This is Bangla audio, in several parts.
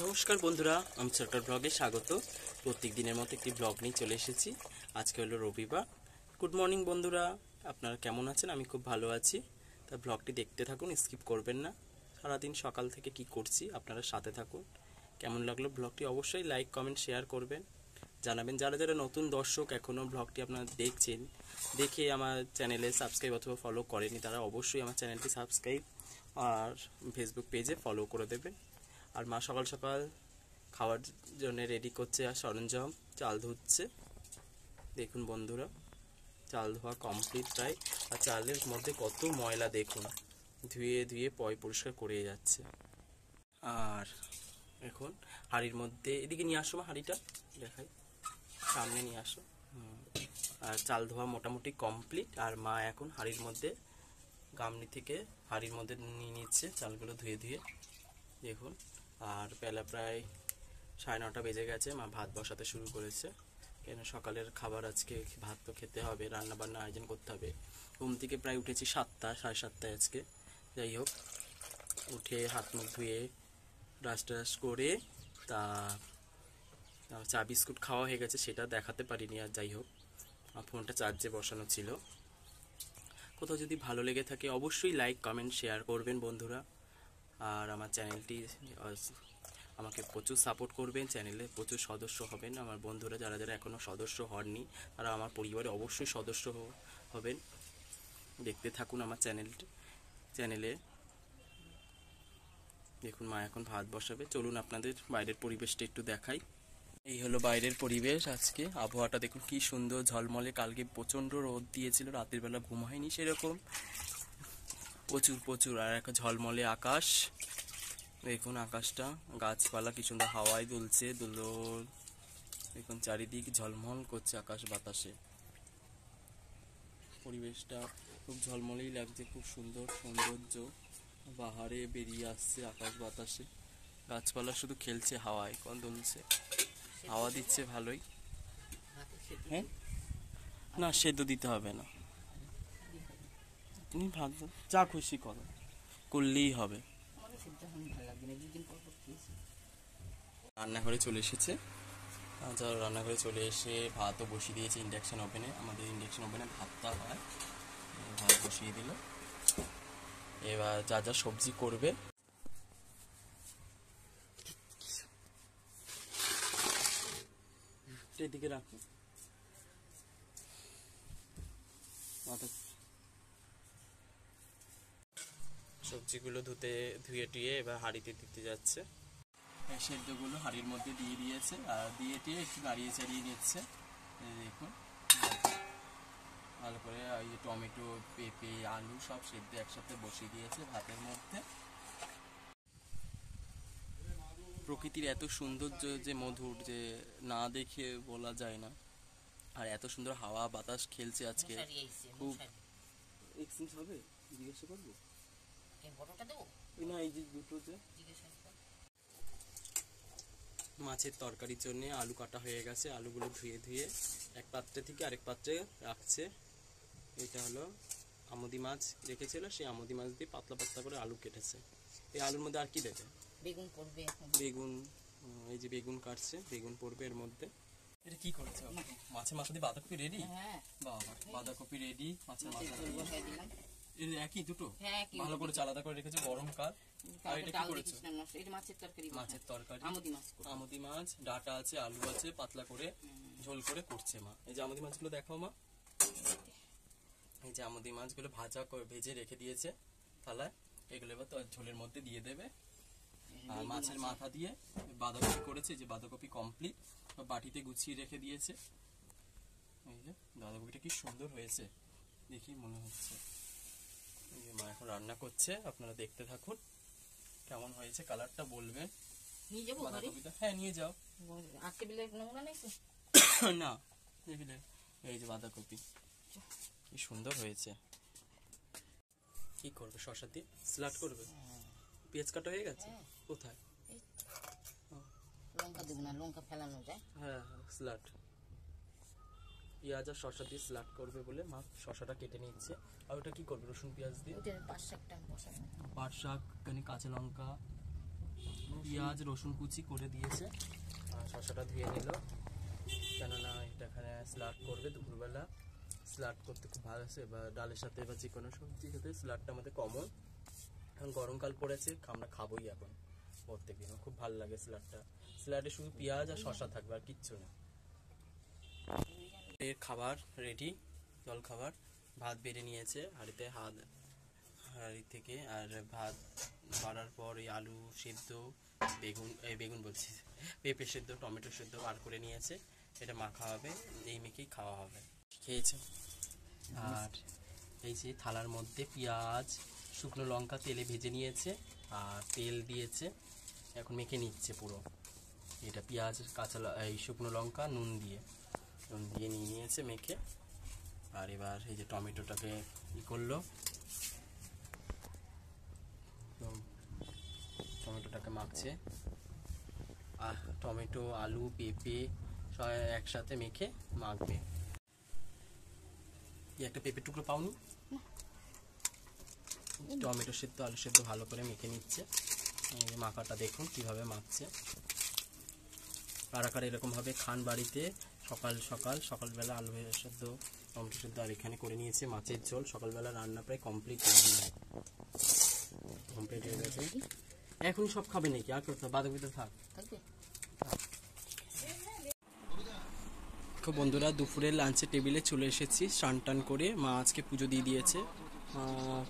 নমস্কার বন্ধুরা, আমি সরকার ব্লগে স্বাগত। প্রত্যেক দিনের মতো একটি ব্লগ নিয়ে চলে এসেছি। আজকে হলো রবিবার। গুড মর্নিং বন্ধুরা, আপনারা কেমন আছেন? আমি খুব ভালো আছি। তা ব্লগটি দেখতে থাকুন, স্কিপ করবেন না। সারাদিন সকাল থেকে কি করছি আপনারা সাথে থাকুন। কেমন লাগলো ব্লগটি অবশ্যই লাইক কমেন্ট শেয়ার করবেন, জানাবেন। যারা যারা নতুন দর্শক এখনও ব্লগটি আপনারা দেখছেন, দেখে আমার চ্যানেলে সাবস্ক্রাইব অথবা ফলো করেনি, তারা অবশ্যই আমার চ্যানেলটি সাবস্ক্রাইব আর ফেসবুক পেজে ফলো করে দেবেন। আর মা সকাল সকাল খাওয়ার জন্য রেডি করছে আর সরঞ্জাম চাল ধুচ্ছে। দেখুন বন্ধুরা, চাল ধোয়া কমপ্লিট প্রায়। আর চালের মধ্যে কত ময়লা দেখুন, ধুয়ে ধুয়ে পরিষ্কার করে যাচ্ছে। আর এখন হাঁড়ির মধ্যে, এদিকে নিয়ে আসো, হাঁড়িটা দেখাই, সামনে নিয়ে আসো। আর চাল ধোয়া মোটামুটি কমপ্লিট। আর মা এখন হাঁড়ির মধ্যে, গামলি থেকে হাঁড়ির মধ্যে নিয়ে নিচ্ছে চালগুলো ধুয়ে ধুয়ে। দেখুন, আর বেলা প্রায় 9:30 বেজে গেছে। মা ভাত বসাতে শুরু করেছে, কেন সকালের খাবার আজকে ভাত তো খেতে হবে, রান্না বান্না আয়োজন করতে হবে। ঘুম থেকে প্রায় উঠেছি 7টা, 7:30 আজকে। যাই হোক, উঠে হাত মুখ ধুয়ে ব্রাশ ট্রাশ করে তা চা বিস্কুট খাওয়া হয়ে গেছে, সেটা দেখাতে পারিনি। আর যাই হোক, ফোনটা চার্জে বসানো ছিল। কোথাও যদি ভালো লেগে থাকে অবশ্যই লাইক কমেন্ট শেয়ার করবেন বন্ধুরা। আর আমার চ্যানেলটি, আমাকে প্রচুর সাপোর্ট করবেন, চ্যানেলে প্রচুর সদস্য হবেন। আমার বন্ধুরা যারা যারা এখনও সদস্য হননি, তারা আমার পরিবারে অবশ্যই সদস্য হবেন। দেখতে থাকুন আমার চ্যানেলে। দেখুন, মা এখন ভাত বসাবে। চলুন আপনাদের বাইরের পরিবেশটা একটু দেখাই। এই হলো বাইরের পরিবেশ। আজকে আবহাওয়াটা দেখুন কি সুন্দর ঝলমলে। কালকে প্রচণ্ড রোদ দিয়েছিল, রাতের বেলা ঘুম হয়নি সেরকম, প্রচুর প্রচুর। আর একটা ঝলমলে আকাশ, দেখুন আকাশটা, গাছপালা কি সুন্দর হাওয়ায় দুলছে, দেখুন চারিদিক ঝলমল করছে আকাশ বাতাসে। পরিবেশটা খুব ঝলমলেই লাগছে, খুব সুন্দর সৌন্দর্য বাহারে বেরিয়ে আসছে আকাশ বাতাসে। গাছপালা শুধু খেলছে হাওয়ায়, কোন দুলছে, হাওয়া দিচ্ছে ভালোই। হ্যাঁ, না সেদ্ধ দিতে হবে না, তুমি ভাত যা খুশি করলেই হবে। রান্নাঘরে চলে এসেছে, রান্নাঘরে চলে এসে ভাতও বসিয়ে দিয়েছে ইন্ডাকশন ওভেনে। আমাদের ইন্ডাকশন ওভেনে ভাতটা হয়। ভাত বসিয়ে দিল। এবার যা যা সবজি করবে, এদিকে রাখো। সবজিগুলো ধুয়ে টুয়ে এবার হাঁড়িতে দিতে যাচ্ছে। সেদ্ধগুলো হাঁড়ির মধ্যে দিয়ে দিয়েছে, আর দিয়ে টিয়ে একটু নাড়িয়ে চাড়িয়ে নিচ্ছে। দেখুন ভালো করে। এই যে টমেটো, পেঁপে, আলু সব সেদ্ধ একসাথে বসিয়ে দিয়েছে ভাতের মধ্যে। প্রকৃতির এত সৌন্দর্য যে মধুর, যে না দেখে বলা যায় না। আর এত সুন্দর হাওয়া বাতাস খেলছে আজকে, খুব। এক্সচেঞ্জ হবে, জিজ্ঞাসা করবো না। এই যে দুটো যে মাছের তরকারির জন্য আলু কাটা হয়ে গেছে, আলুগুলো ধুয়ে ধুয়ে এক পাত্রে থেকে আরেক পাত্রে রাখছে। এটা হলো আমুদি মাছ রেখেছিল, সেই আমুদি মাছ দিয়ে পাতলা পাতলা করে আলু কেটেছে। এই আলুর মধ্যে আর কি দেবে? বেগুন পড়বে। বেগুন, এই যে বেগুন কাটছে, বেগুন পড়বে এর মধ্যে। এটা কি করেছে? মাছের মাথা দিয়ে বাঁধাকপি রেডি? বাবা, বাঁধাকপি রেডি, মাছের মাথা এর একই দুটো ভালো করে আলাদা করে রেখেছে, গরমকাল। আর এটা কি করেছে? মাছের তরকারি, আমুদি মাছ, ডাটা আছে, আলু আছে, পাতলা করে ঝোল করে করছে মা। এই যে আমুদি মাছগুলো দেখাও মা। এই যে আমুদি মাছগুলো ভেজে রেখে দিয়েছে থালায়। এগুলো এবার তো ঝোলের মধ্যে দিয়ে দেবে। আর মাছের মাথা দিয়ে বাঁধাকপি করেছে, যে বাঁধাকপি কমপ্লিট, বাটিতে গুছিয়ে রেখে দিয়েছে। এই যে বাঁধাকপিটা কি সুন্দর হয়েছে দেখি মনে হচ্ছে। মা এখন রান্না করছে, আপনারা দেখতে থাকুন কেমন হয়েছে, কালারটা বলবেন। বাঁধাকপিটা হ্যাঁ নিয়ে যাও। না, এই যে বাঁধাকপি কি সুন্দর হয়েছে। কি করবে? শসা দিয়ে স্যালাড করবে? পেঁয়াজ কাটা হয়ে গেছে? কোথায়? লঙ্কা দেব না, লঙ্কা ফেলানো যায়। হ্যাঁ, স্যালাড পেঁয়াজ আর শসা দিয়ে স্যালাড করবে বলে মা শসাটা কেটে নিচ্ছে। আর ওটা কি করবে? রসুন পেঁয়াজ দিয়ে পাট শাক, কাঁচা লঙ্কা, পেঁয়াজ রসুন কুচি করে দিয়েছে, আর শসাটা ধুয়ে নিল, কেননা এটা এখানে স্যালাড করবে দুপুরবেলা। স্যালাড করতে খুব ভালো আছে, বা ডালের সাথে বা যে কোনো সবজির সাথে স্যালাডটা আমাদের কমন। এখন গরমকাল পড়েছে, আমরা খাবোই এখন প্রত্যেকদিন, খুব ভালো লাগে স্যালাডটা। স্যালাডে শুধু পেঁয়াজ আর শসা থাকবে, আর কিচ্ছু না। এর খাবার রেডি, জল খাবার। ভাত বেড়ে নিয়েছে হাঁড়ি থেকে, আর ভাত বাড়ার পর এই আলু সেদ্ধ, বেগুন বলছি, পেঁপে সেদ্ধ, টমেটো সেদ্ধ বার করে নিয়েছে। এটা মাখা হবে, এই মেখেই খাওয়া হবে। খেয়েছে। আর এই যে থালার মধ্যে পেঁয়াজ, শুকনো লঙ্কা তেলে ভেজে নিয়েছে, আর তেল দিয়েছে, এখন মেখে নিচ্ছে পুরো। এটা পেঁয়াজ, এই শুকনো লঙ্কা নুন দিয়ে নিয়ে নিয়েছে মেখে। আর এবার এই যে টমেটোটাকে করলো, টমেটোটাকে মাখছে। আর টমেটো, আলু, পেঁপে সব একসাথে মেখে মাখবে। একটা পেঁপের টুকরো পাওনি? টমেটো সেদ্ধ, আলু সেদ্ধ ভালো করে মেখে নিচ্ছে। মাখাটা দেখুন কিভাবে মাখছে। কারা কারা এরকম ভাবে খান বাড়িতে, সকালবেলা আলু সেদ্ধ, টমেটো সেদ্ধ, আর এখানে করে নিয়েছে মাছের ঝোল। সকালবেলা রান্না প্রায় কমপ্লিট হয়ে গেছে। এখন সব খাবে নাকি? আর করতে বাঁধাকপিতে থাক। বন্ধুরা, দুপুরের লাঞ্চের টেবিলে চলে এসেছি স্নান টান করে। মা আজকে পুজো দিয়ে দিয়েছে,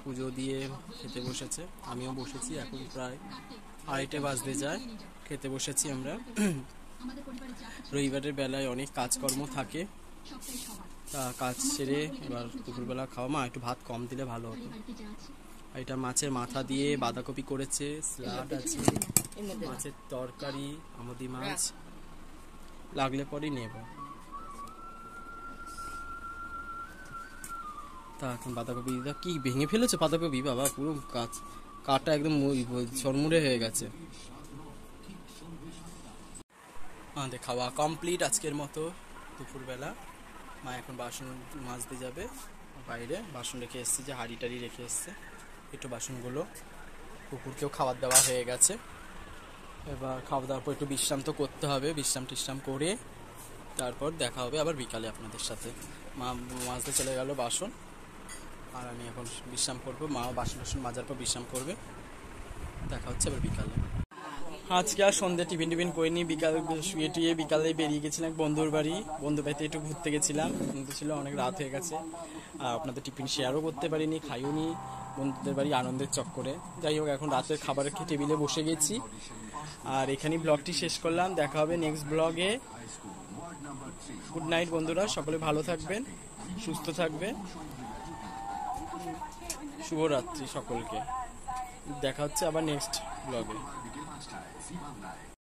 পুজো দিয়ে খেতে বসেছে, আমিও বসেছি। এখন প্রায় 2:30 বাজতে যায়, খেতে বসেছি আমরা। রবিবারের বেলায় অনেক কাজকর্ম থাকে, তা কাজ সেরে এবার দুপুরবেলা খাওয়া। মা একটু ভাত কম দিলে ভালো হতো। এটা মাছের মাথা দিয়ে বাঁধাকপি করেছে, স্যালাড আছে, মাছের তরকারি, আমুদি মাছ, লাগলে পরেই নেব। তা এখন বাঁধাকপি কি ভেঙে ফেলেছে বাঁধাকপি? বাবা, পুরো কাটা একদম ঝরমুড়ে হয়ে গেছে। আমাদের খাওয়া কমপ্লিট আজকের মতো দুপুরবেলা। মা এখন বাসন মাজতে যাবে, বাইরে বাসন রেখে এসছে, যে হাঁড়ি টাড়ি রেখে এসছে, একটু বাসনগুলো। কুকুরকেও খাবার দেওয়া হয়ে গেছে। এবার খাওয়া দাওয়ার পর একটু বিশ্রাম তো করতে হবে, বিশ্রাম টিশ্রাম করে তারপর দেখা হবে আবার বিকালে আপনাদের সাথে। মা মাজতে চলে গেল বাসন, আর আমি এখন বিশ্রাম করবো। মা বাসন মাজার পর বিশ্রাম করবে। দেখা হচ্ছে আবার বিকালে। আজকে আর সন্ধ্যে টিফিন করিনি, শুয়ে টুয়ে বিকালে বেরিয়ে গেছিলাম বন্ধুর বাড়িতে একটু ঘুরতে গেছিলাম, কিন্তু ছিল অনেক রাত হয়ে গেছে। আর আপনাদের টিফিন শেয়ারও করতে পারিনি, খাইওনি বন্ধুদের বাড়ি আনন্দের চক্করে। যাই হোক, এখন রাতের খাবারের টেবিলে বসে গেছি, আর এখানেই ব্লগটি শেষ করলাম। দেখা হবে নেক্সট ব্লগে। গুড নাইট বন্ধুরা, সকলে ভালো থাকবেন, সুস্থ থাকবেন, শুভরাত্রি সকলকে। দেখা হচ্ছে আবার নেক্সট ব্লগে।